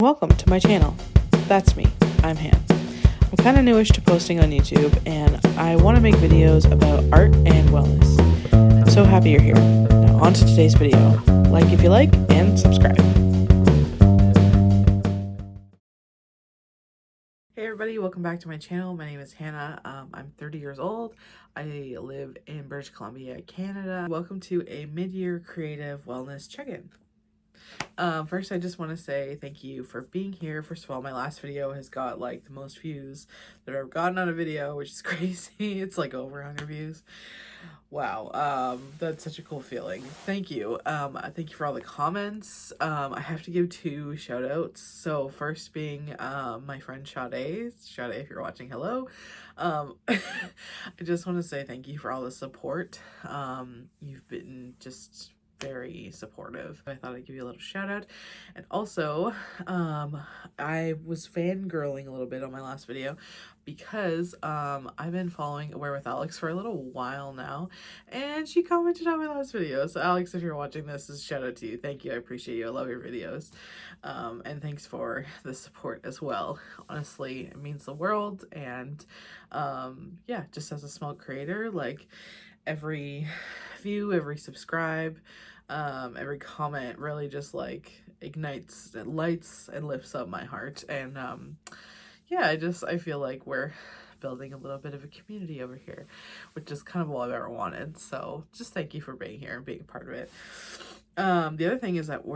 Welcome to my channel. That's me. I'm Han. I'm kind of newish to posting on YouTube, and I want to make videos about art and wellness. I'm so happy you're here. Now on to today's video. Like if you like, and subscribe. Hey everybody, welcome back to my channel. My name is Hannah. I'm 30 years old. I live in British Columbia, Canada. Welcome to a mid-year creative wellness check-in. First, I just want to say thank you for being here. First of all, my last video has got like the most views that I've gotten on a video, which is crazy. It's like over 100 views. Wow. That's such a cool feeling. Thank you. Thank you for all the comments. I have to give 2 shout outs. So first being, my friend Chatty. Chatty, if you're watching, hello. I just want to say thank you for all the support. You've been just very supportive. I thought I'd give you a little shout out. And also, I was fangirling a little bit on my last video because I've been following Aware with Alex for a little while now, and she commented on my last video. So Alex, if you're watching this is shout out to you. Thank you. I appreciate you. I love your videos. And thanks for the support as well. Honestly, it means the world. And yeah, just as a small creator, like every view, every subscribe, every comment really just like ignites, it lights and lifts up my heart. And yeah, I feel like we're building a little bit of a community over here, which is kind of all I've ever wanted. So just thank you for being here and being a part of it. The other thing is that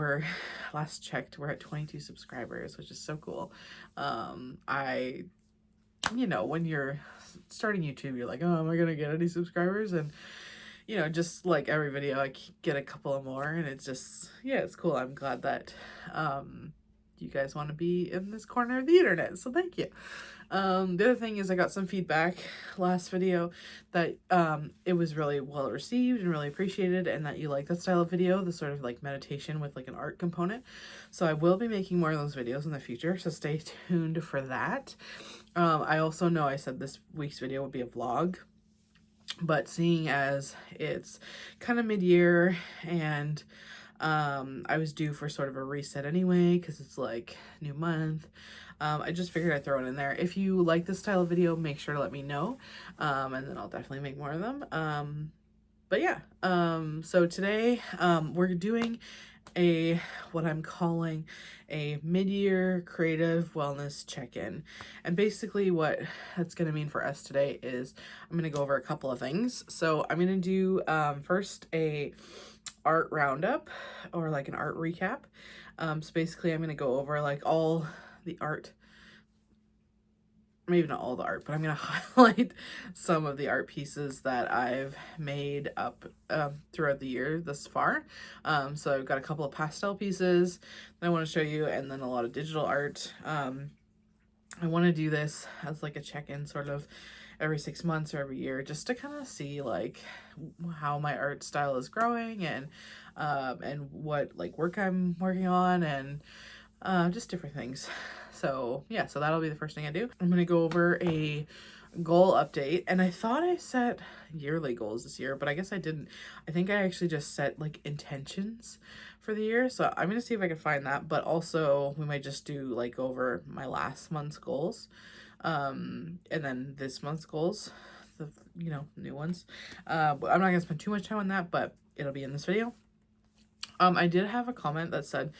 last checked, we're at 22 subscribers, which is so cool. You know, when you're starting YouTube, you're like, oh, am I gonna get any subscribers? And you know, just like every video I get a couple of more, and it's just, yeah, it's cool. I'm glad that you guys want to be in this corner of the internet, so thank you. The other thing is I got some feedback last video that it was really well received and really appreciated, and that you like that style of video, the sort of like meditation with like an art component. So I will be making more of those videos in the future, so stay tuned for that. I also know I said this week's video would be a vlog, but seeing as it's kind of mid-year and I was due for sort of a reset anyway because it's like new month, I just figured I'd throw it in there. If you like this style of video, make sure to let me know, and then I'll definitely make more of them. But yeah, so today we're doing what I'm calling a mid-year creative wellness check-in. And basically what that's going to mean for us today is I'm going to go over a couple of things. So I'm going to do first a art roundup, or like an art recap. So basically I'm going to go over like all the art, maybe not all the art, but I'm going to highlight some of the art pieces that I've made up throughout the year thus far. So I've got a couple of pastel pieces that I want to show you, and then a lot of digital art. I want to do this as like a check-in sort of every 6 months or every year, just to kind of see like how my art style is growing, and what like work I'm working on, and just different things. So yeah, so that'll be the first thing I do. I'm gonna go over a goal update, and I thought I set yearly goals this year, but I guess I didn't. I think I actually just set like intentions for the year, so I'm gonna see if I can find that. But also we might just do like over my last month's goals, and then this month's goals, the new ones. But I'm not gonna spend too much time on that, but it'll be in this video. I did have a comment that said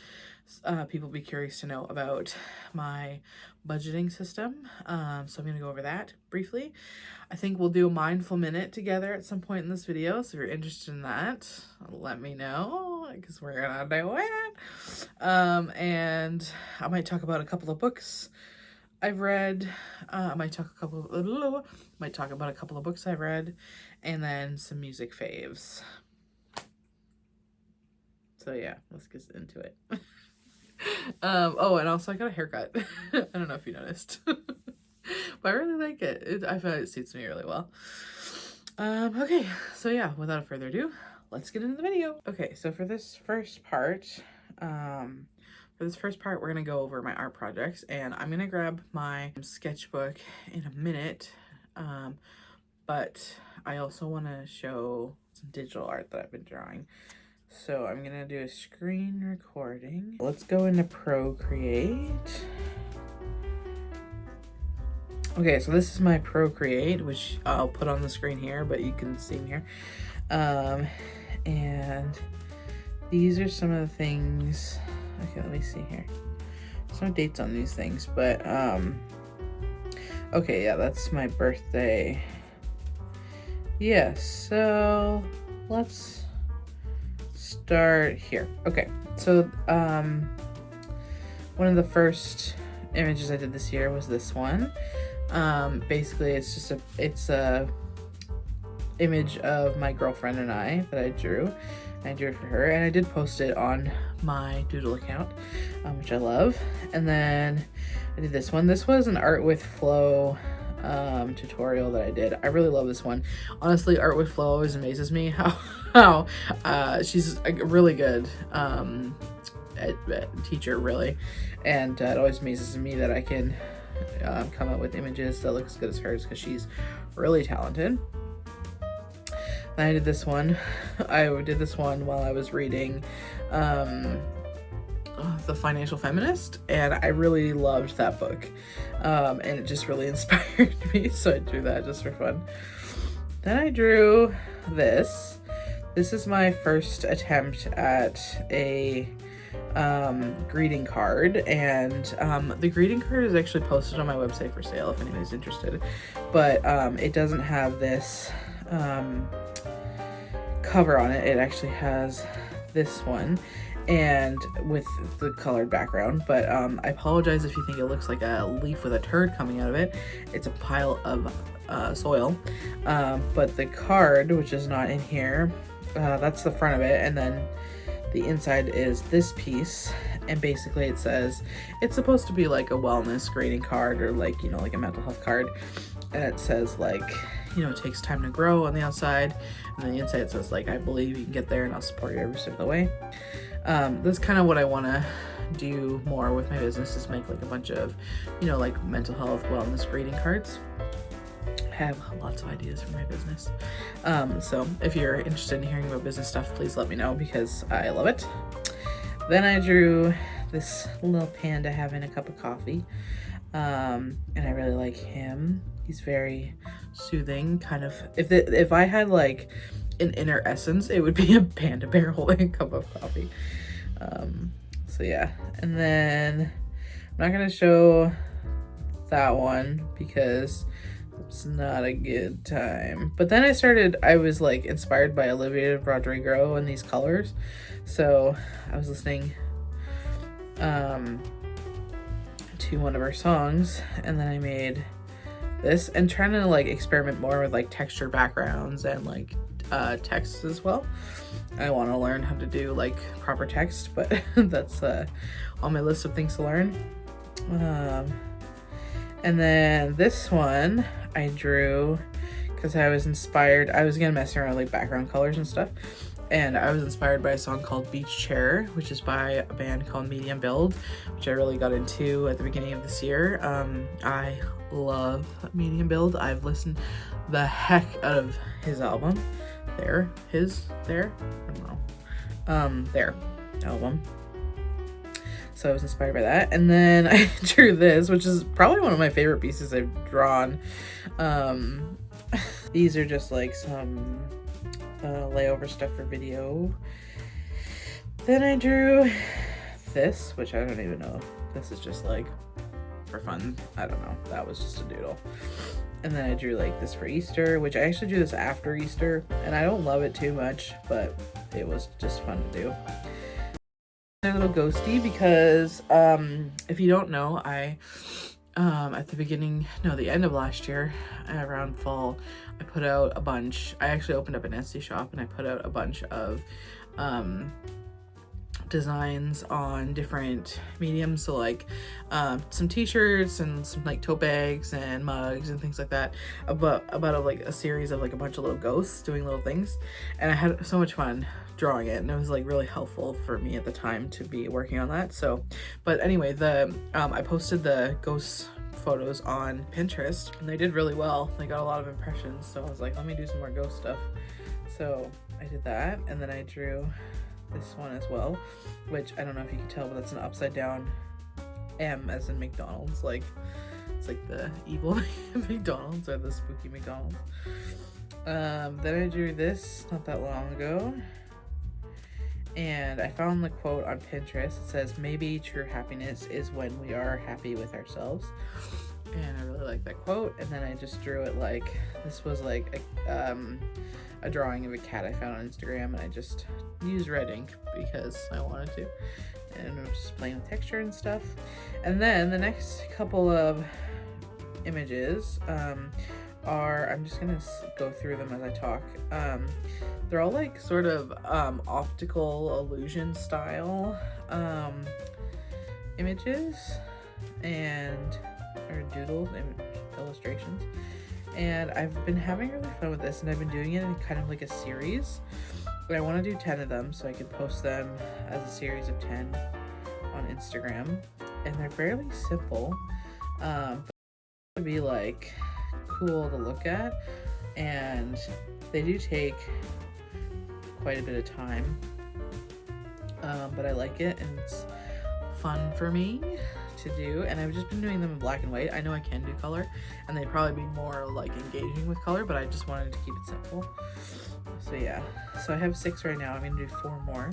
people be curious to know about my budgeting system. So I'm going to go over that briefly. I think we'll do a mindful minute together at some point in this video. So if you're interested in that, let me know, because we're going to do it. And I might talk about a couple of books I've read. I might talk about a couple of books I've read, and then some music faves. So yeah, let's get into it. Oh, and also I got a haircut. I don't know if you noticed, but I really like it. I find it suits me really well. Okay, so yeah, without further ado, let's get into the video. Okay, so for this first part, we're gonna go over my art projects, and I'm gonna grab my sketchbook in a minute. But I also want to show some digital art that I've been drawing. So I'm gonna do a screen recording. Let's go into Procreate. Okay, so this is my Procreate, which I'll put on the screen here, but you can see me here. And these are some of the things. Okay, let me see here. There's no dates on these things, but okay, yeah, that's my birthday. Yeah, so let's start here. Okay, so one of the first images I did this year was this one. Basically it's a image of my girlfriend and I that I drew. I drew it for her, and I did post it on my Doodle account, which I love. And then I did this one. This was an Art with Flow tutorial that I did. I really love this one. Honestly, Art with Flow always amazes me how she's a really good teacher, really, and it always amazes me that I can come up with images that look as good as hers, because she's really talented. Then I did this one. I did this one while I was reading The Financial Feminist, and I really loved that book, and it just really inspired me, so I drew that just for fun. Then I drew this. This is my first attempt at a greeting card, and the greeting card is actually posted on my website for sale if anybody's interested, but it doesn't have this cover on it. It actually has this one, and with the colored background, but I apologize if you think it looks like a leaf with a turd coming out of it. It's a pile of soil, but the card, which is not in here, that's the front of it, and then the inside is this piece, and basically it says it's supposed to be like a wellness greeting card, or like, you know, like a mental health card, and it says like, you know, it takes time to grow on the outside, and then the inside says like, I believe you can get there and I'll support you every step of the way. That's kind of what I want to do more with my business, is make like a bunch of, you know, like mental health wellness greeting cards. I have lots of ideas for my business. So if you're interested in hearing about business stuff, please let me know, because I love it. Then I drew this little panda having a cup of coffee. And I really like him. He's very soothing, kind of. If I had like an inner essence, it would be a panda bear holding a cup of coffee. So yeah. And then I'm not gonna show that one because it's not a good time. But then I was like inspired by Olivia Rodrigo and these colors. So I was listening to one of her songs, and then I made this, and trying to like experiment more with like texture backgrounds and like text as well. I want to learn how to do like proper text, but that's on my list of things to learn. And then this one I drew because I was inspired. I was gonna mess around with like background colors and stuff, and I was inspired by a song called Beach Chair, which is by a band called Medium Build, which I really got into at the beginning of this year. I love Medium Build. I've listened the heck out of his album. Their album. So I was inspired by that. And then I drew this, which is probably one of my favorite pieces I've drawn. These are just like some layover stuff for video. Then I drew this, which I don't even know. This is just like for fun. I don't know. That was just a doodle. And then I drew like this for Easter, which I actually drew this after Easter, and I don't love it too much, but it was just fun to do. A little ghosty because if you don't know, I at the end of last year, around fall, I put out a bunch. I actually opened up an Etsy shop, and I put out a bunch of designs on different mediums, so like some t-shirts and some like tote bags and mugs and things like that, about like a series of like a bunch of little ghosts doing little things, and I had so much fun drawing it, and it was like really helpful for me at the time to be working on that. So but anyway, I posted the ghost photos on Pinterest, and they did really well. They got a lot of impressions, so I was like, let me do some more ghost stuff. So I did that, and then I drew this one as well, which I don't know if you can tell, but that's an upside down M as in McDonald's. Like, it's like the evil McDonald's or the spooky McDonald's. Then I drew this not that long ago, and I found the quote on Pinterest. It says, "Maybe true happiness is when we are happy with ourselves." And I really like that quote. And then I just drew it like, this was like a drawing of a cat I found on Instagram, and I just used red ink because I wanted to, and I'm just playing with texture and stuff. And then the next couple of images are, I'm just gonna go through them as I talk. They're all like sort of optical illusion style images and or doodles and illustrations, and I've been having really fun with this, and I've been doing it in kind of like a series, but I want to do 10 of them so I can post them as a series of 10 on Instagram. And they're fairly simple, but to be like cool to look at, and they do take quite a bit of time, but I like it, and it's fun for me to do. And I've just been doing them in black and white. I know I can do color, and they'd probably be more like engaging with color, but I just wanted to keep it simple. So yeah, so I have 6 right now. I'm gonna do 4 more.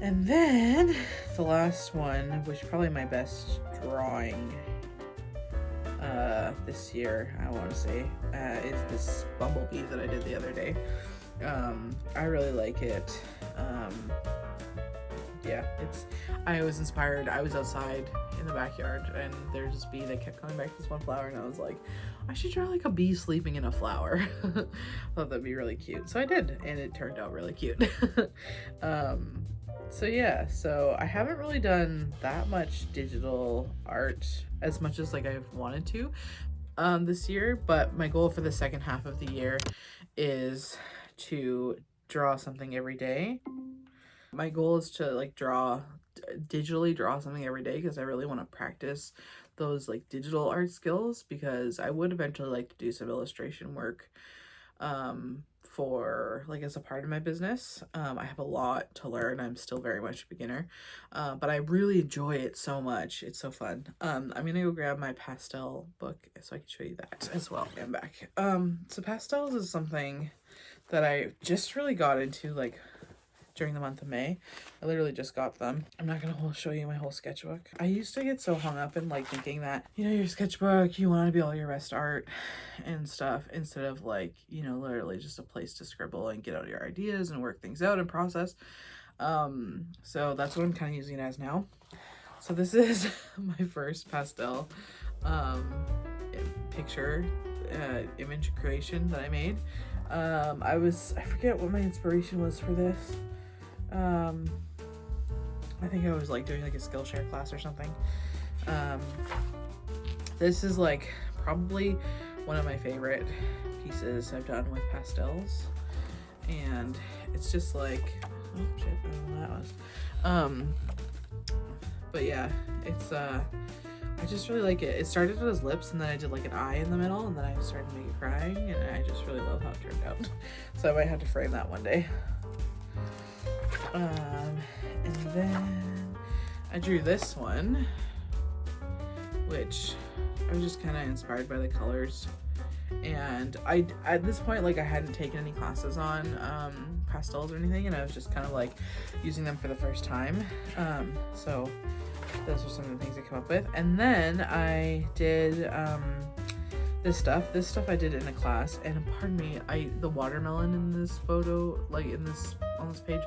And then the last one, which is probably my best drawing this year, I want to say, is this bumblebee that I did the other day. I really like it. Yeah, I was inspired. I was outside in the backyard, and there's this bee that kept coming back to this one flower, and I was like, I should draw like a bee sleeping in a flower. I thought that'd be really cute. So I did, and it turned out really cute. So yeah, so I haven't really done that much digital art as much as like I've wanted to this year, but my goal for the second half of the year is to draw something every day. My goal is to like digitally draw something every day, because I really want to practice those like digital art skills, because I would eventually like to do some illustration work for like as a part of my business. I have a lot to learn. I'm still very much a beginner, but I really enjoy it so much. It's so fun. I'm gonna go grab my pastel book so I can show you that as well. I'm back. So pastels is something that I just really got into like during the month of May. I literally just got them. I'm not gonna show you my whole sketchbook. I used to get so hung up in like thinking that, you know, your sketchbook, you want to be all your best art and stuff, instead of like, you know, literally just a place to scribble and get out your ideas and work things out and process. So that's what I'm kind of using it as now. So this is my first pastel picture image creation that I made. I forget what my inspiration was for this. I think I was like doing like a Skillshare class or something. This is like probably one of my favorite pieces I've done with pastels, and it's just like, oh shit, I don't know what that was. But yeah, it's I just really like it. It started as lips, and then I did like an eye in the middle, and then I started to make it crying, and I just really love how it turned out. So I might have to frame that one day. And then I drew this one, which I was just kind of inspired by the colors. And I, at this point, like I hadn't taken any classes on pastels or anything, and I was just kind of like using them for the first time. So those are some of the things I came up with. And then I did this stuff I did in a class, and pardon me, the watermelon in this photo, like on this page,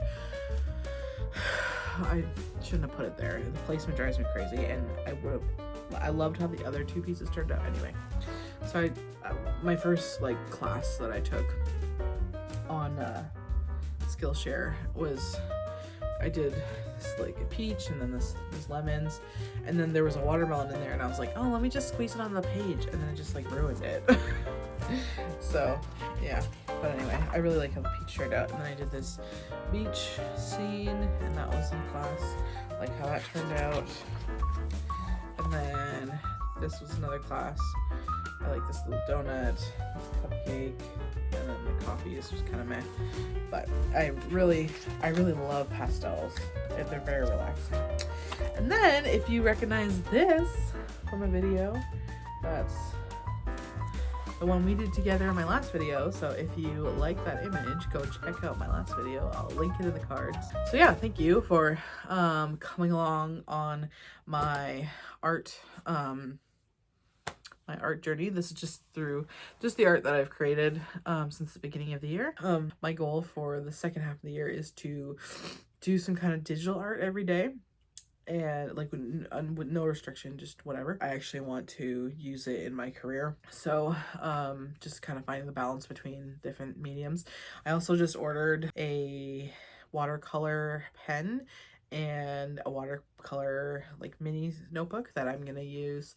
I shouldn't have put it there. The placement drives me crazy, and I loved how the other 2 pieces turned out anyway. So my first like class that I took on Skillshare was, I did this like a peach, and then these lemons, and then there was a watermelon in there, and I was like, oh, let me just squeeze it on the page, and then I just like ruined it. So yeah, but anyway, I really like how the peach turned out. And then I did this beach scene, and that was in class, like how that turned out. And then this was another class. I like this little donut, this cupcake, and then the coffee is just kind of meh. But I really love pastels. They're very relaxing. And then if you recognize this from a video, that's the one we did together in my last video. So if you like that image, go check out my last video. I'll link it in the cards. So yeah, thank you for coming along on my art journey. This is just through the art that I've created since the beginning of the year. My goal for the second half of the year is to do some kind of digital art every day, and like with no restriction, just whatever. I actually want to use it in my career, so just kind of finding the balance between different mediums. I also just ordered a watercolor pen and a watercolor like mini notebook that I'm gonna use,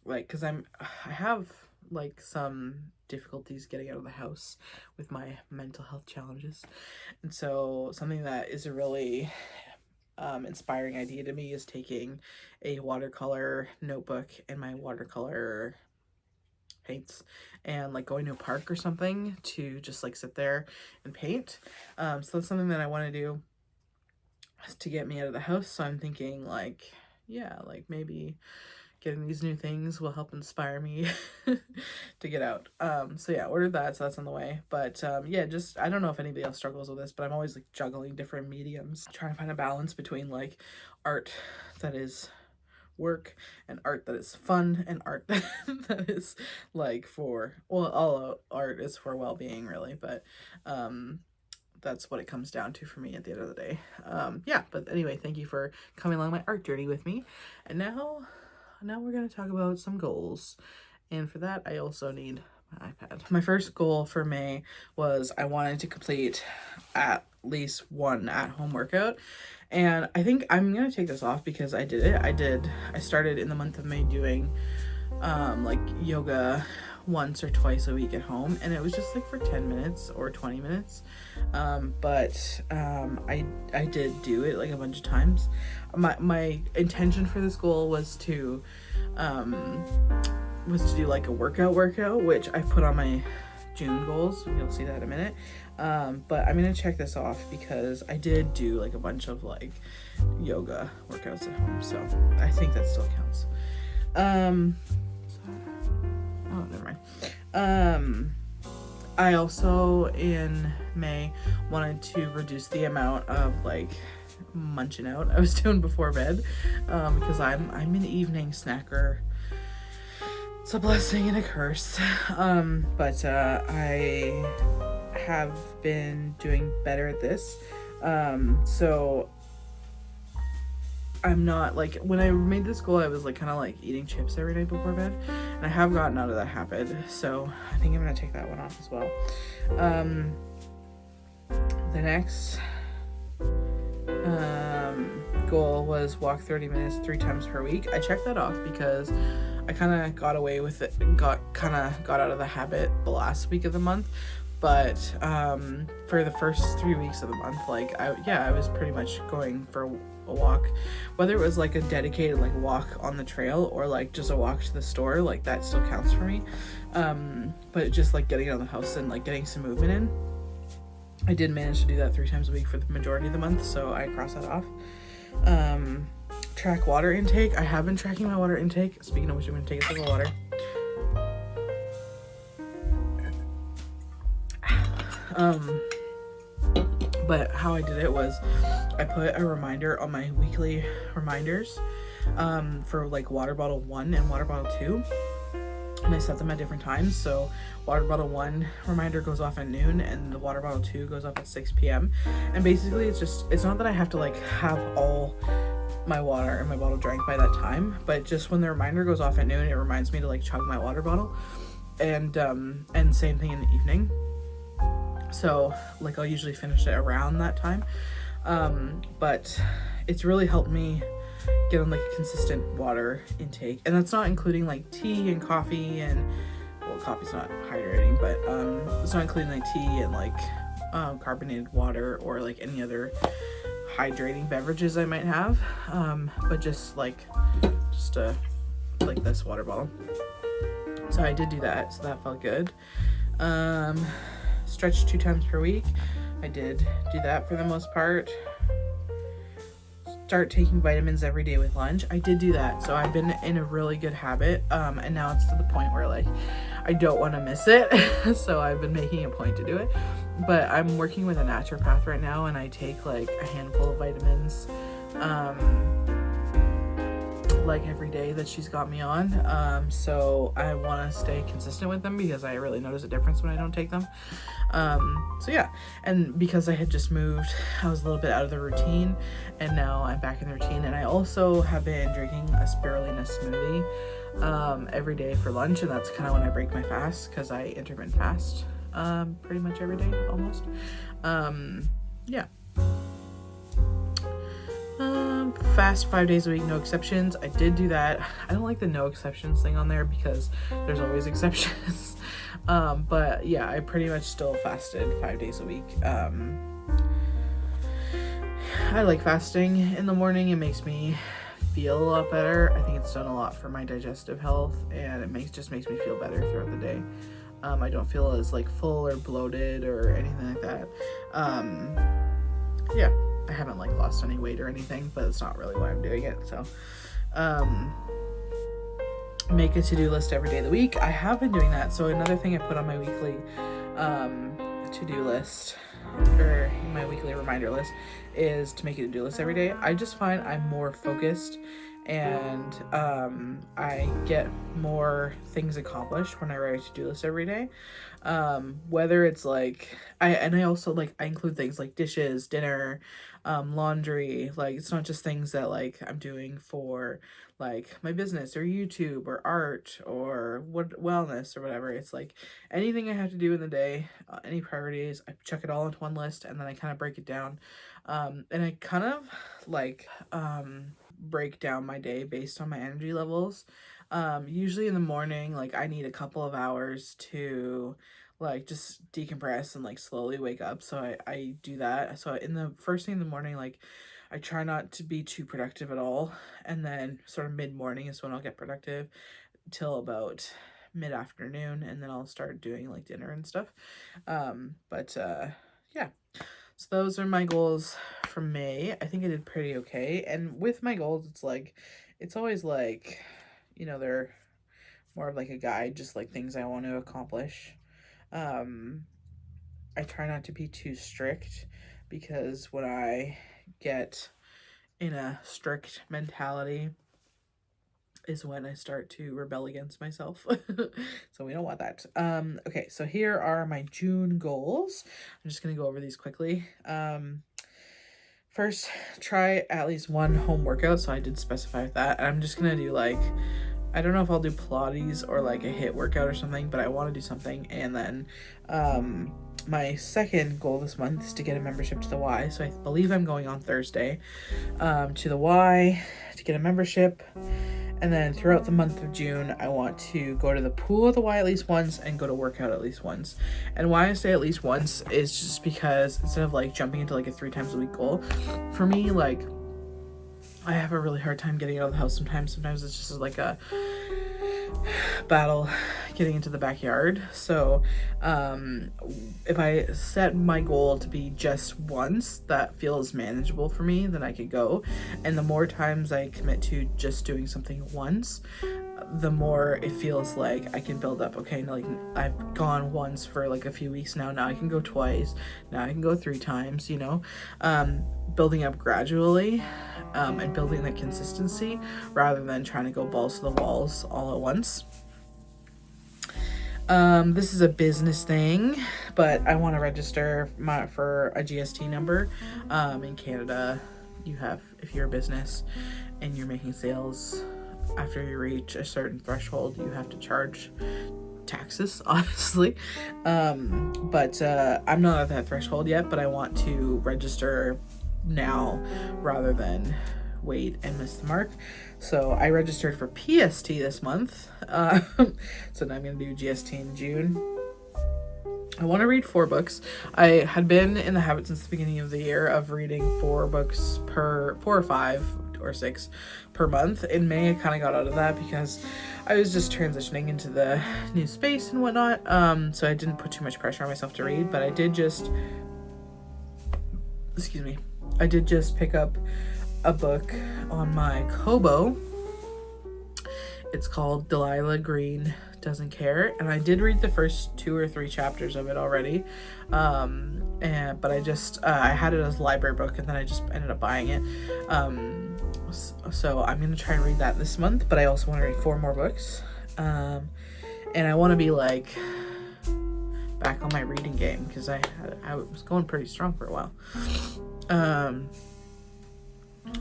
like, because I have like some difficulties getting out of the house with my mental health challenges, and so something that is a really inspiring idea to me is taking a watercolor notebook and my watercolor paints and like going to a park or something to just like sit there and paint. So that's something that I want to do to get me out of the house. So I'm thinking like, yeah, like maybe getting these new things will help inspire me to get out. So yeah, ordered that, so that's on the way. But yeah, just, I don't know if anybody else struggles with this, but I'm always like juggling different mediums, trying to find a balance between like art that is work and art that is fun and art that is like for, well, all art is for well-being really, but that's what it comes down to for me at the end of the day. Yeah, but anyway, thank you for coming along my art journey with me. And now we're going to talk about some goals. And for that, I also need my iPad. My first goal for May was I wanted to complete at least one at-home workout. And I think I'm going to take this off because I did it. I started in the month of May doing like yoga once or twice a week at home, and it was just like for 10 minutes or 20 minutes. But I did do it like a bunch of times. My intention for this goal was to do like a workout, which I put on my June goals. You'll see that in a minute. But I'm gonna check this off because I did do like a bunch of like yoga workouts at home, so I think that still counts. Oh, never mind. I also in May wanted to reduce the amount of like munching out I was doing before bed, because I'm an evening snacker. It's a blessing and a curse. But I have been doing better at this. So I'm not like, when I made this goal, I was like kind of like eating chips every night before bed, and I have gotten out of that habit, so I think I'm gonna take that one off as well. The next goal was walk 30 minutes 3 times per week. I checked that off because I kind of got away with it, got out of the habit the last week of the month. But for the first 3 weeks of the month, like I was pretty much going for a walk, whether it was like a dedicated like walk on the trail or like just a walk to the store, like that still counts for me. But just like getting out of the house and like getting some movement in, I did manage to do that 3 times a week for the majority of the month, so I crossed that off. Track water intake. I have been tracking my water intake. Speaking of which, I'm going to take a sip of water. But how I did it was I put a reminder on my weekly reminders for like water bottle 1 and water bottle 2, and I set them at different times. So water bottle 1 reminder goes off at noon, and the water bottle 2 goes off at 6 p.m. And basically it's not that I have to like have all my water in my bottle drank by that time, but just when the reminder goes off at noon, it reminds me to like chug my water bottle. And same thing in the evening. So like I'll usually finish it around that time. But it's really helped me get on like a consistent water intake, and that's not including like tea and coffee, and well, coffee's not hydrating, but it's not including like tea and like carbonated water or like any other hydrating beverages I might have, but just like this water bottle. So I did do that, so that felt good. stretch 2 times per week. I did do that for the most part. Start taking vitamins every day with lunch. I did do that, so I've been in a really good habit, and now it's to the point where like I don't want to miss it. So I've been making a point to do it. But I'm working with a naturopath right now, and I take like a handful of vitamins like every day that she's got me on. So I want to stay consistent with them because I really notice a difference when I don't take them. So yeah, and because I had just moved, I was a little bit out of the routine, and now I'm back in the routine. And I also have been drinking a spirulina smoothie every day for lunch, and that's kind of when I break my fast, because I intermittent fast pretty much every day almost. Yeah. Fast 5 days a week, no exceptions. I did do that. I don't like the no exceptions thing on there because there's always exceptions. But yeah, I pretty much still fasted 5 days a week. I like fasting in the morning. It makes me feel a lot better. I think it's done a lot for my digestive health, and it just makes me feel better throughout the day. I don't feel as like full or bloated or anything like that. Yeah, I haven't like lost any weight or anything, but it's not really why I'm doing it. So make a to-do list every day of the week. I have been doing that. So another thing I put on my weekly to-do list, or my weekly reminder list, is to make a to-do list every day. I just find I'm more focused, and I get more things accomplished when I write a to-do list every day. Whether it's like I also like I include things like dishes, dinner, laundry. Like it's not just things that like I'm doing for like my business or YouTube or art or wellness or whatever. It's like anything I have to do in the day, any priorities, I chuck it all into one list, and then I kind of break it down. And I kind of like break down my day based on my energy levels. Usually in the morning, like I need a couple of hours to like just decompress and like slowly wake up. So I do that. So in the first thing in the morning, like I try not to be too productive at all. And then sort of mid-morning is when I'll get productive till about mid-afternoon, and then I'll start doing like dinner and stuff. Yeah. So those are my goals for May. I think I did pretty okay. And with my goals, it's always like, you know, they're more of like a guide, just like things I want to accomplish. I try not to be too strict, because when I get in a strict mentality is when I start to rebel against myself. So we don't want that. Okay, so here are my June goals. I'm just gonna go over these quickly. First, try at least one home workout. So I did specify that. I'm just gonna do like, I don't know if I'll do Pilates or like a HIIT workout or something, but I want to do something. And then my second goal this month is to get a membership to the Y. So I believe I'm going on Thursday to the Y to get a membership. And then throughout the month of June, I want to go to the pool at the Y at least once and go to workout at least once. And why I say at least once is just because instead of like jumping into like a 3 times a week goal, for me, like I have a really hard time getting out of the house sometimes. Sometimes it's just like a battle getting into the backyard. So if I set my goal to be just once that feels manageable for me, then I could go. And the more times I commit to just doing something once, the more it feels like I can build up. Okay, like I've gone once for like a few weeks now I can go twice, now I can go 3 times, you know. Building up gradually and building the consistency rather than trying to go balls to the walls all at once. This is a business thing, but I want to register for a GST number. In Canada, if you're a business and you're making sales, after you reach a certain threshold, you have to charge taxes, honestly. But I'm not at that threshold yet, but I want to register now rather than wait and miss the mark. So I registered for PST this month. So now I'm going to do GST in June. I want to read 4 books. I had been in the habit since the beginning of the year of reading 4 books 4 or 5 or 6 per month. In May, I kind of got out of that because I was just transitioning into the new space and whatnot. So I didn't put too much pressure on myself to read, but I did just, I did just pick up a book on my Kobo. It's called Delilah Green Doesn't Care, and I did read the first 2 or 3 chapters of it already. But I had it as a library book, and then I just ended up buying it. So I'm gonna try and read that this month, but I also want to read 4 more books. And I want to be like back on my reading game because I was going pretty strong for a while.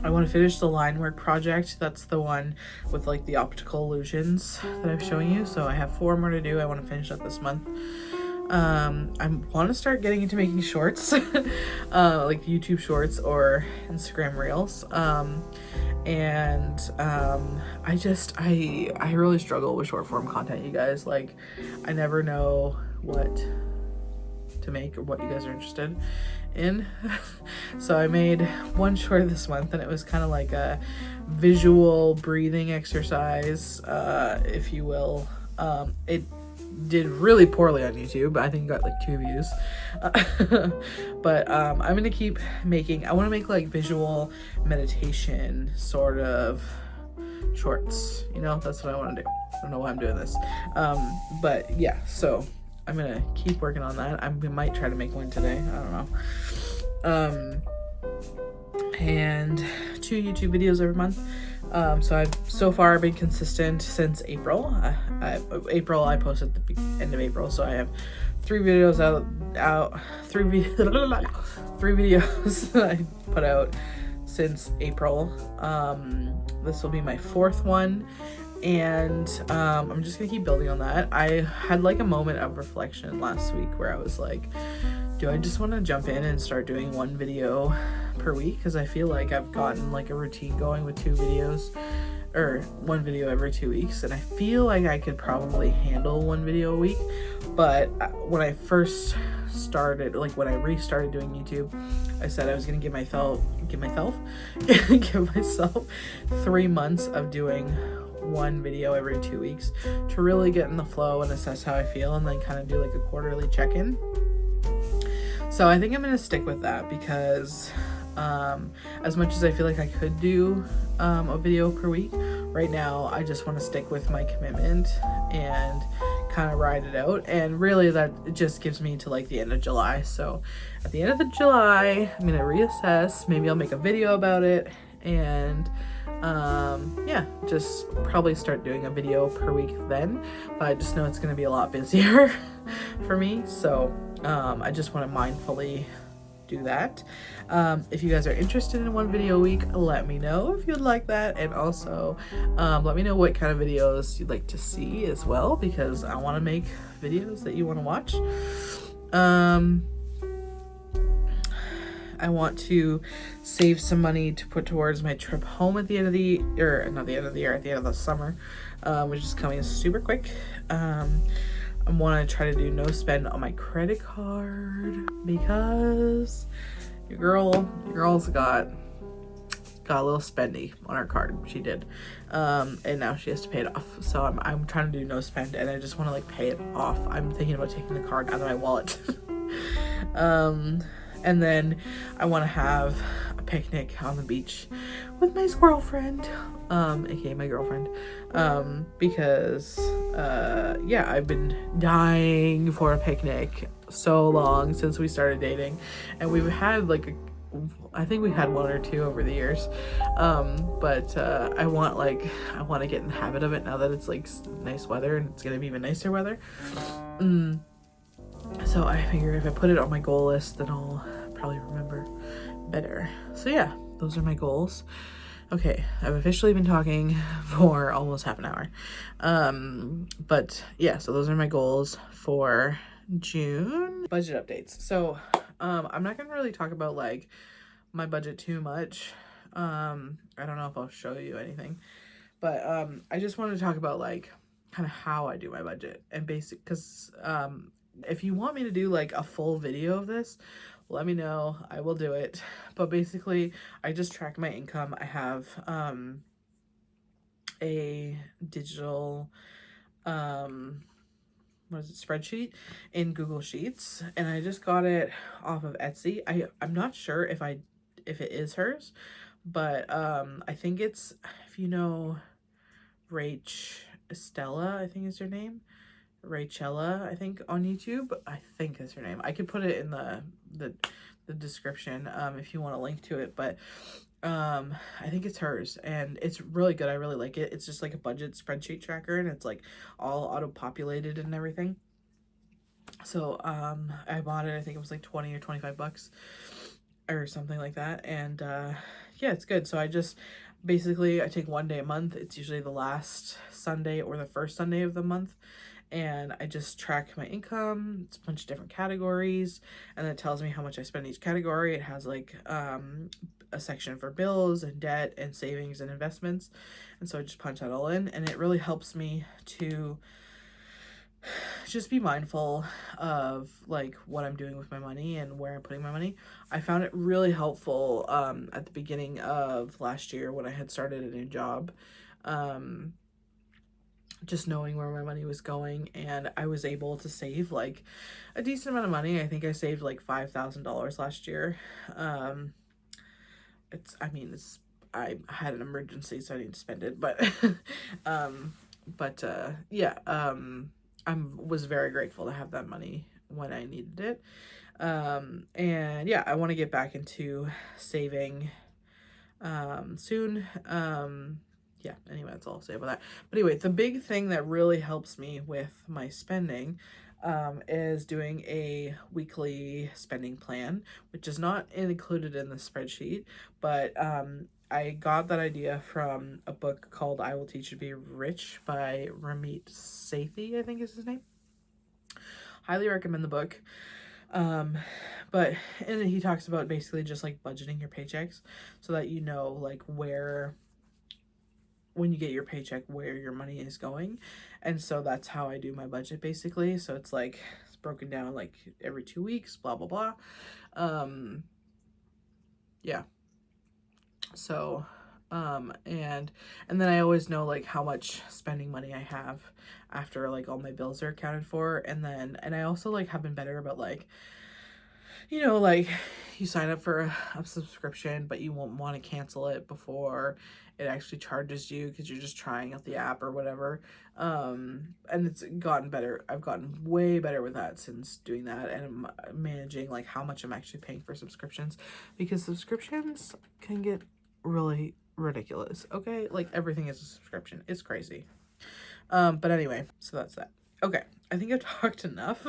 I want to finish the line work project. That's the one with like the optical illusions that I'm showing you. So I have 4 more to do. I want to finish that this month. I want to start getting into making shorts, like YouTube shorts or Instagram reels. I really struggle with short form content, you guys. Like, I never know what to make or what you guys are interested in. So I made one short this month, and it was kind of like a visual breathing exercise, if you will. It did really poorly on YouTube. I think it got like 2 views. But I'm gonna keep making, I want to make like visual meditation sort of shorts, you know. That's what I want to do. I don't know why I'm doing this, but yeah, so I'm gonna keep working on that. I might try to make one today. I don't know. And 2 YouTube videos every month. So I've so far been consistent since April. I posted at the end of April, so I have 3 videos three videos that I put out since April. This will be my 4th one, and I'm just gonna keep building on that. I had like a moment of reflection last week where I was like, do I just want to jump in and start doing 1 video per week? Because I feel like I've gotten like a routine going with 2 videos, or 1 video every 2 weeks, and I feel like I could probably handle 1 video a week. But when I first started, like when I restarted doing YouTube, I said I was gonna give myself 3 months of doing 1 video every 2 weeks to really get in the flow and assess how I feel, and then kind of do like a quarterly check-in. So I think I'm gonna stick with that because as much as I feel like I could do a video per week, right now I just want to stick with my commitment and kind of ride it out. And really that just gives me to like the end of July. So at the end of July, I'm gonna reassess. Maybe I'll make a video about it, and yeah, just probably start doing a video per week then. But I just know it's gonna be a lot busier for me, so I just want to mindfully do that. If you guys are interested in 1 video a week, let me know if you'd like that, and also let me know what kind of videos you'd like to see as well, because I want to make videos that you want to watch. I want to save some money to put towards my trip home at the end of the year, at the end of the summer, which is coming super quick. I want to try to do no spend on my credit card because your girl's got a little spendy on her card. She did, and now she has to pay it off. So I'm trying to do no spend, and I just want to like pay it off. I'm thinking about taking the card out of my wallet. And then I want to have a picnic on the beach with my squirrel friend, aka my girlfriend, because yeah, I've been dying for a picnic so long since we started dating, and we've had like I think we had 1 or 2 over the years, but I want to get in the habit of it now that it's like nice weather, and it's gonna be even nicer weather. So I figure if I put it on my goal list, then I'll probably remember better. So yeah, those are my goals. Okay, I've officially been talking for almost half an hour. But yeah, so those are my goals for June. Budget updates. So I'm not gonna really talk about like my budget too much. I don't know if I'll show you anything, but I just wanted to talk about like kind of how I do my budget and basic, because if you want me to do like a full video of this, let me know. I will do it. But basically, I just track my income. I have a digital what is it, spreadsheet in Google Sheets, and I just got it off of Etsy. I'm not sure if it is hers, but I think it's, if you know Rach Estella, I think is her name. Rachella, I think, on YouTube. I think is her name. I could put it in the description if you want to link to it, but I think it's hers, and it's really good. I really like it. It's just like a budget spreadsheet tracker, and it's like all auto-populated and everything. So I bought it. I think it was like 20 or 25 bucks or something like that, and yeah, it's good. So I just basically, I take one day a month. It's usually the last Sunday or the first Sunday of the month, and I just track my income. It's a bunch of different categories, and it tells me how much I spend each category. It has like a section for bills and debt and savings and investments, and so I just punch that all in, and it really helps me to just be mindful of like what I'm doing with my money and where I'm putting my money. I found it really helpful at the beginning of last year when I had started a new job. Just knowing where my money was going, and I was able to save like a decent amount of money. I think I saved like $5,000 last year. I had an emergency, so I need to spend it, but yeah, I was very grateful to have that money when I needed it. And yeah, I want to get back into saving soon. Yeah, anyway, that's all I'll say about that. But anyway, the big thing that really helps me with my spending is doing a weekly spending plan, which is not included in the spreadsheet, but I got that idea from a book called I Will Teach You to Be Rich by Ramit Sethi, I think is his name. Highly recommend the book. But and he talks about basically just like budgeting your paychecks so that you know like where, when you get your paycheck, where your money is going. And so that's how I do my budget basically. So it's like it's broken down like every 2 weeks, blah blah blah. Yeah. So and then I always know like how much spending money I have after like all my bills are accounted for. And I also like have been better about like, you know, like you sign up for a subscription, but you won't want to cancel it before it actually charges you because you're just trying out the app or whatever. And it's gotten better. I've gotten way better with that since doing that, and managing like how much I'm actually paying for subscriptions, because subscriptions can get really ridiculous. Okay, like everything is a subscription. It's crazy. But anyway, so that's that. Okay, I think I've talked enough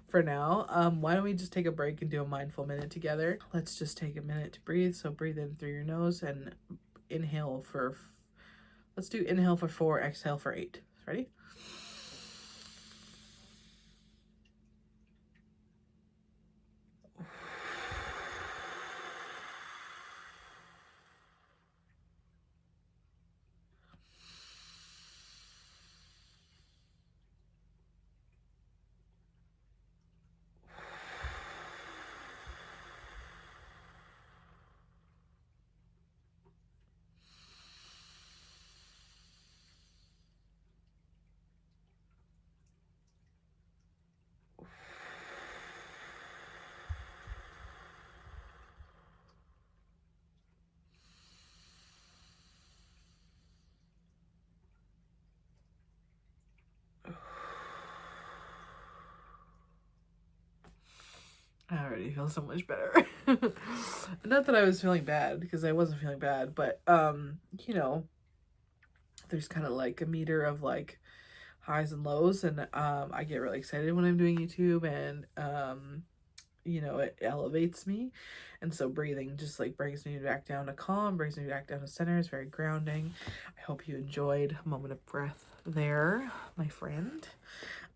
for now. Why don't we just take a break and do a mindful minute together? Let's just take a minute to breathe. So breathe in through your nose and inhale for, let's do inhale for 4, exhale for 8. Ready? I already feel so much better. Not that I was feeling bad, because I wasn't feeling bad, but you know, there's kind of like a meter of like highs and lows, and I get really excited when I'm doing YouTube, and you know, it elevates me. And so breathing just like brings me back down to calm, brings me back down to center. It's very grounding. I hope you enjoyed a moment of breath there, my friend.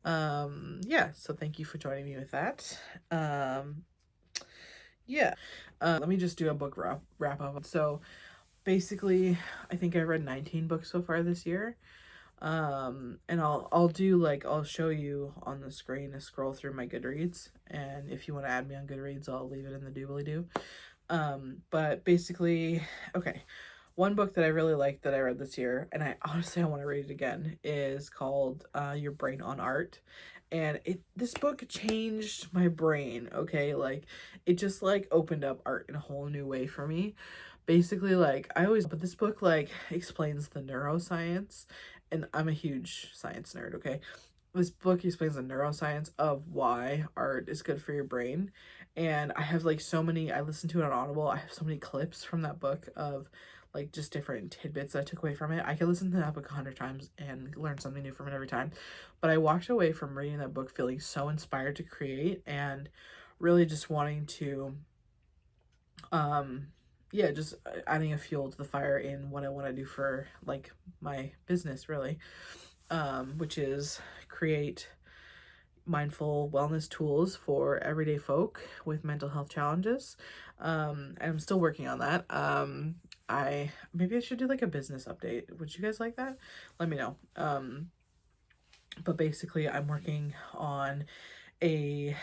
Yeah, so thank you for joining me with that. Yeah, let me just do a book wrap up. So basically, I think I read 19 books so far this year. And I'll do like, I'll show you on the screen a scroll through my Goodreads, and if you want to add me on Goodreads, I'll leave it in the doobly doo. But basically, okay, one book that I really liked that I read this year, and I honestly I want to read it again, is called Your Brain on Art. And this book changed my brain, okay? Like, it just like opened up art in a whole new way for me. Basically, like, but this book like explains the neuroscience, and I'm a huge science nerd, okay? This book explains the neuroscience of why art is good for your brain. And I have like so many, I listened to it on Audible. I have so many clips from that book of like just different tidbits I took away from it. I could listen to that book 100 times and learn something new from it every time. But I walked away from reading that book feeling so inspired to create, and really just wanting to, yeah, just adding a fuel to the fire in what I want to do for like my business, really, which is create mindful wellness tools for everyday folk with mental health challenges. And I'm still working on that. Maybe I should do like a business update. Would you guys like that? Let me know. But basically I'm working on a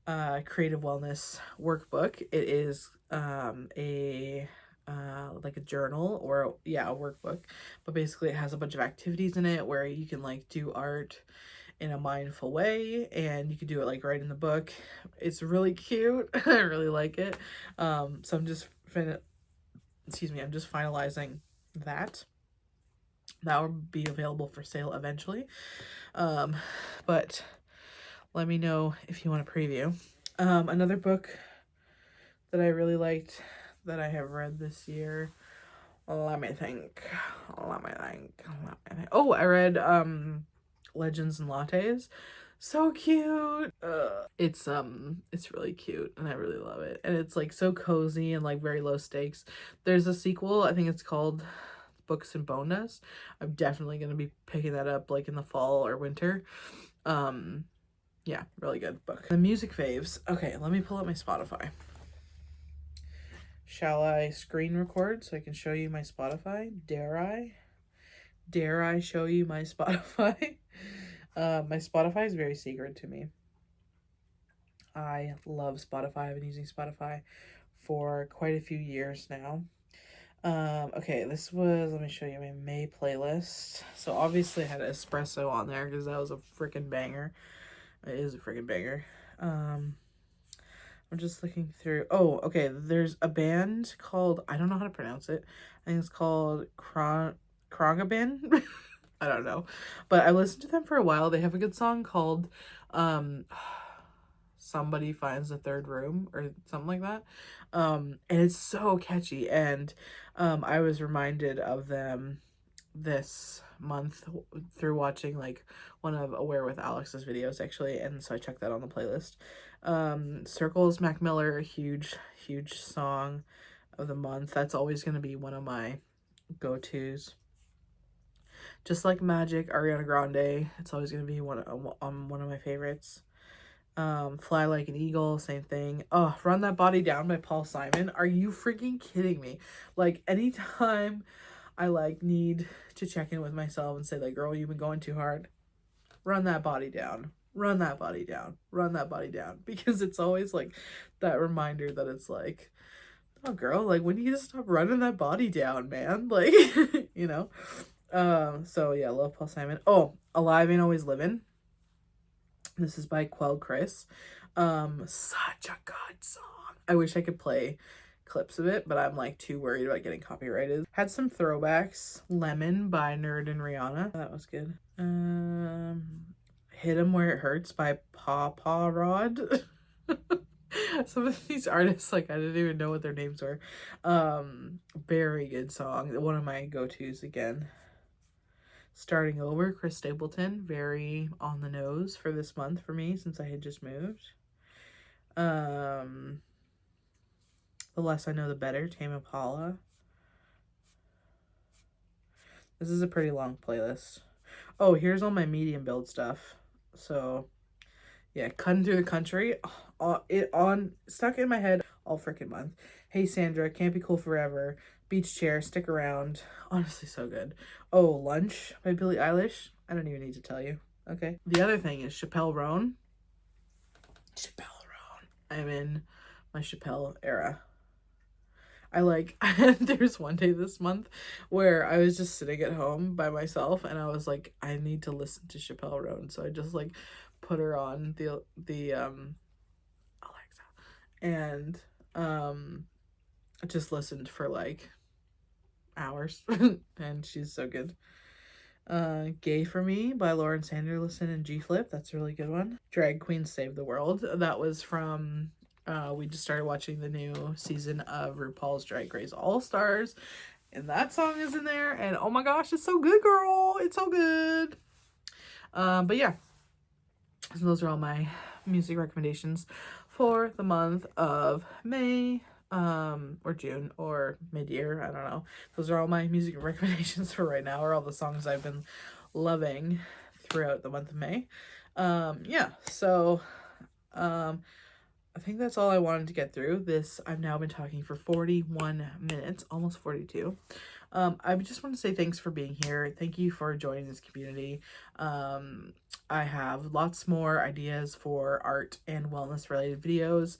creative wellness workbook. It is a like a journal, or yeah, a workbook, but basically it has a bunch of activities in it where you can like do art in a mindful way, and you can do it like right in the book. It's really cute. I really like it. So I'm just I'm just finalizing that. That will be available for sale eventually. But let me know if you want a preview. Another book that I really liked that I have read this year. Let me think. Oh, I read Legends and Lattes. So cute. It's really cute, and I really love it. And it's like so cozy and like very low stakes. There's a sequel, I think it's called Books and Bonus. I'm definitely gonna be picking that up like in the fall or winter. Yeah, really good book. The music faves. Okay, let me pull up my Spotify. Shall I screen record so I can show you my Spotify? Dare I? Dare I show you my Spotify? My Spotify is very secret to me. I love Spotify. I've been using Spotify for quite a few years now. Okay, this was, let me show you my May playlist. So obviously I had Espresso on there because that was a freaking banger. It is a freaking banger. I'm just looking through. Oh, okay. There's a band called, I don't know how to pronounce it. I think it's called Krongabin. I don't know. But I listened to them for a while. They have a good song called Somebody Finds the Third Room or something like that. And it's so catchy. And I was reminded of them this month through watching like one of Aware with Alex's videos, actually, and so I checked that on the playlist. Circles, Mac Miller, huge song of the month. That's always going to be one of my go-tos. Just Like Magic, Ariana Grande, it's always going to be one of my favorites. Fly Like an Eagle, same thing. Oh, Run That Body Down by Paul Simon. Are you freaking kidding me? Like, anytime I like need to check in with myself and say like, girl, you've been going too hard, run that body down, run that body down, run that body down, because it's always like that reminder that it's like, oh girl, like when you just stop running that body down, man, like you know. So yeah, love Paul Simon. Oh, Alive Ain't Always Living. This is by Quell Chris. Such a good song. I wish I could play clips of it, but I'm like too worried about getting copyrighted. Had some throwbacks. Lemon by Nerd and Rihanna. That was good. Hit 'Em Where It Hurts by Paw Rod. Some of these artists, like, I didn't even know what their names were. Very good song. One of my go-tos again. Starting Over, Chris Stapleton. Very on the nose for this month for me since I had just moved. The Less I Know the Better, Tame Impala. This is a pretty long playlist. Oh, here's all my medium build stuff. So yeah, Cutting Through the Country. Stuck in my head all freaking month. Hey Sandra, Can't Be Cool Forever, Beach Chair, stick around. Honestly, so good. Oh, Lunch by Billie Eilish. I don't even need to tell you. Okay. The other thing is Chappelle Roan. Chappelle Roan. I'm in my Chappelle era. I like, there's one day this month where I was just sitting at home by myself and I was like, I need to listen to Chappelle Roan. So I just like put her on the Alexa and I just listened for like hours and she's so good. Gay for Me by Lauren Sanderson and G Flip. That's a really good one. Drag Queens Save the World. That was from we just started watching the new season of RuPaul's Drag Race All Stars, and that song is in there. And oh my gosh, it's so good, girl! It's so good. But yeah, so those are all my music recommendations for the month of May, or June, or mid-year. I don't know. Those are all my music recommendations for right now, or all the songs I've been loving throughout the month of May. Yeah, so I think that's all I wanted to get through this. I've now been talking for 41 minutes, almost 42. I just want to say thanks for being here. Thank you for joining this community. I have lots more ideas for art and wellness related videos.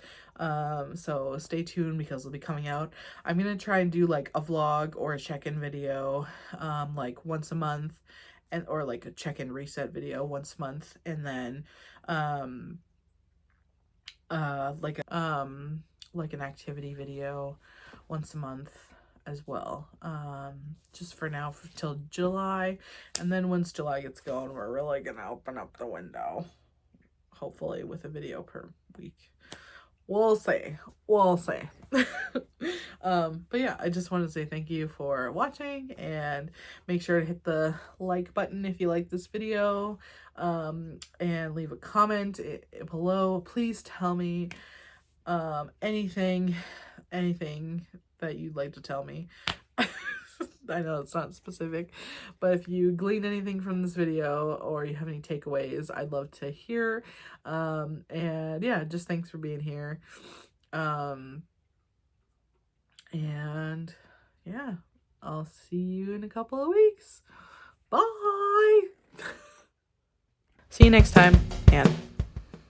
So stay tuned because they'll be coming out. I'm going to try and do like a vlog or a check-in video, like once a month, and or like a check-in reset video once a month, and then like an activity video once a month as well, just for now till July, and then once July gets going, we're really gonna open up the window, hopefully with a video per week. We'll see. But yeah, I just want to say thank you for watching, and make sure to hit the like button if you like this video, and leave a comment below. Please tell me anything that you'd like to tell me. I know it's not specific, but if you glean anything from this video or you have any takeaways, I'd love to hear. And yeah, just thanks for being here. And yeah, I'll see you in a couple of weeks. Bye. See you next time. And